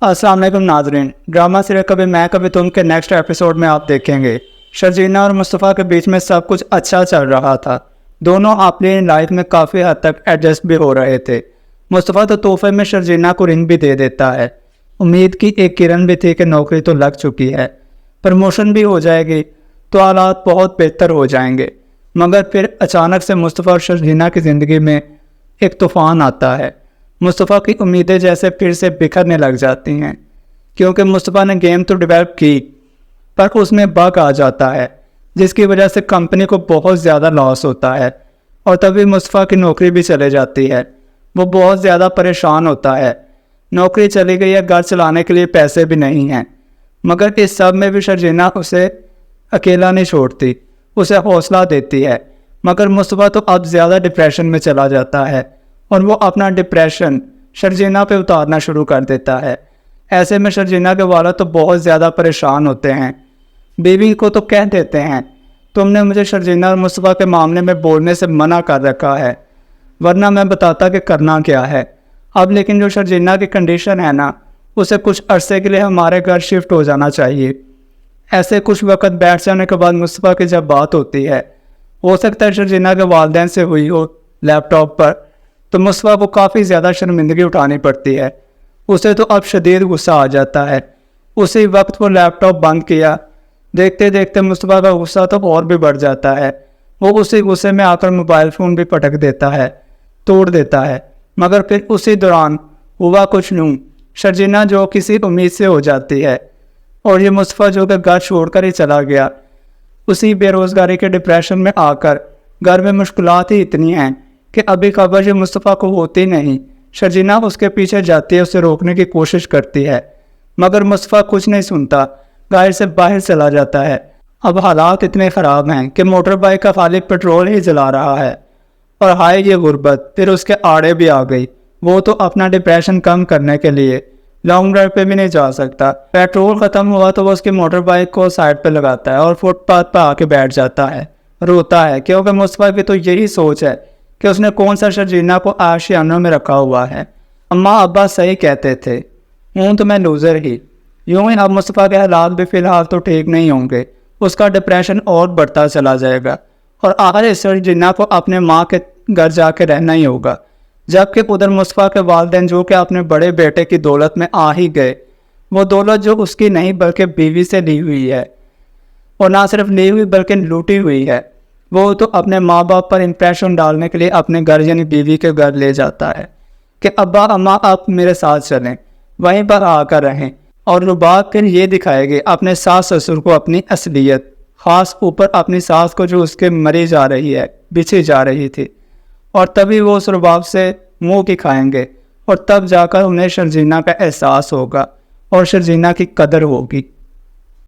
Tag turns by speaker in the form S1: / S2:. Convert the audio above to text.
S1: अस्सलाम वालेकुम नाज़रीन। ड्रामा सीरियल कभी मैं कभी तुम के नेक्स्ट एपिसोड में आप देखेंगे शर्जीना और मुस्तफ़ा के बीच में सब कुछ अच्छा चल रहा था। दोनों अपनी लाइफ में काफ़ी हद तक एडजस्ट भी हो रहे थे। मुस्तफ़ा तो तोहफे में शर्जीना को रिंग भी दे देता है। उम्मीद की एक किरण भी थी कि नौकरी तो लग चुकी है, प्रमोशन भी हो जाएगी तो हालात बहुत बेहतर हो जाएंगे। मगर फिर अचानक से मुस्तफ़ा और शर्जीना की ज़िंदगी में एक तूफ़ान आता है। मुस्तफ़ा की उम्मीदें जैसे फिर से बिखरने लग जाती हैं, क्योंकि मुस्तफ़ा ने गेम तो डेवलप की पर उसमें बग आ जाता है जिसकी वजह से कंपनी को बहुत ज़्यादा लॉस होता है। और तभी मुस्तफ़ा की नौकरी भी चले जाती है। वो बहुत ज़्यादा परेशान होता है। नौकरी चली गई है, घर चलाने के लिए पैसे भी नहीं हैं। मगर इस सब में भी शर्जीना उसे अकेला नहीं छोड़ती, उसे हौसला देती है। मगर मुस्तफ़ा तो अब ज़्यादा डिप्रेशन में चला जाता है और वो अपना डिप्रेशन शर्जीना पे उतारना शुरू कर देता है। ऐसे में शर्जीना के वालिद तो बहुत ज़्यादा परेशान होते हैं। बीवी को तो कह देते हैं तुमने मुझे शर्जीना और मुस्तफ़ा के मामले में बोलने से मना कर रखा है, वरना मैं बताता कि करना क्या है। अब लेकिन जो शर्जीना की कंडीशन है ना, उसे कुछ अरसे के लिए हमारे घर शिफ्ट हो जाना चाहिए। ऐसे कुछ वक्त बैठ जाने के बाद मुस्तफ़ा की जब बात होती है, हो सकता है शर्जीना के वालिदैन से हुई हो लैपटॉप पर, तो मुस्तफ़ा को काफ़ी ज़्यादा शर्मिंदगी उठानी पड़ती है। उसे तो अब शदीद गुस्सा आ जाता है। उसी वक्त वो लैपटॉप बंद किया, देखते देखते मुस्तफ़ा का गुस्सा तो और भी बढ़ जाता है। वो उसी गुस्से में आकर मोबाइल फ़ोन भी पटक देता है, तोड़ देता है। मगर फिर उसी दौरान हुआ कुछ यूं, शर्जीना जो किसी उम्मीद से हो जाती है और ये मुस्तफ़ा जो कि घर छोड़कर ही चला गया, उसी बेरोज़गारी के डिप्रेशन में आकर घर में मुश्किलात ही इतनी हैं कि अभी खबर ये मुस्तफ़ा को होती नहीं। शर्जीना उसके पीछे जाती है, उसे रोकने की कोशिश करती है, मगर मुस्तफ़ा कुछ नहीं सुनता, घर से बाहर चला जाता है। अब हालात इतने ख़राब हैं कि मोटर बाइक का खाली पेट्रोल ही जला रहा है। और हाय ये गुर्बत फिर उसके आड़े भी आ गई। वो तो अपना डिप्रेशन कम करने के लिए लॉन्ग ड्राइव पे भी नहीं जा सकता। पेट्रोल ख़त्म हुआ तो वो उसकी मोटर बाइक को साइड पे लगाता है और फुटपाथ पर आके बैठ जाता है, रोता है, क्योंकि मुस्तफ़ा की तो यही सोच है कि उसने कौन सा शर्जीना को आशियानों में रखा हुआ है। अम्मा अब्बा सही कहते थे, हूँ तो मैं लूज़र ही। यूँ ही अब मुस्तफ़ा के हालात भी फ़िलहाल तो ठीक नहीं होंगे, उसका डिप्रेशन और बढ़ता चला जाएगा और आखिर इस शर्जीना को अपने माँ के घर जाके रहना ही होगा। जबकि उधर मुस्तफ़ा के वालिदैन जो कि अपने बड़े बेटे की दौलत में आ ही गए, वो दौलत जो उसकी नहीं बल्कि बीवी से ली हुई है, और ना सिर्फ ली हुई बल्कि लूटी हुई है। वो तो अपने माँ बाप पर इम्प्रेशन डालने के लिए अपने घर यानी बीवी के घर ले जाता है कि अब्बा अम्मा आप मेरे साथ चलें, वहीं पर आकर रहें। और रुबाब फिर ये दिखाएगी अपने सास ससुर को अपनी असलियत, ख़ास ऊपर अपनी सास को जो उसके मरी जा रही है, बिछी जा रही थी। और तभी वो उस रुबाब से मुँह की खाएंगे और तब जाकर उन्हें शर्जीना का एहसास होगा और शर्जीना की कदर होगी।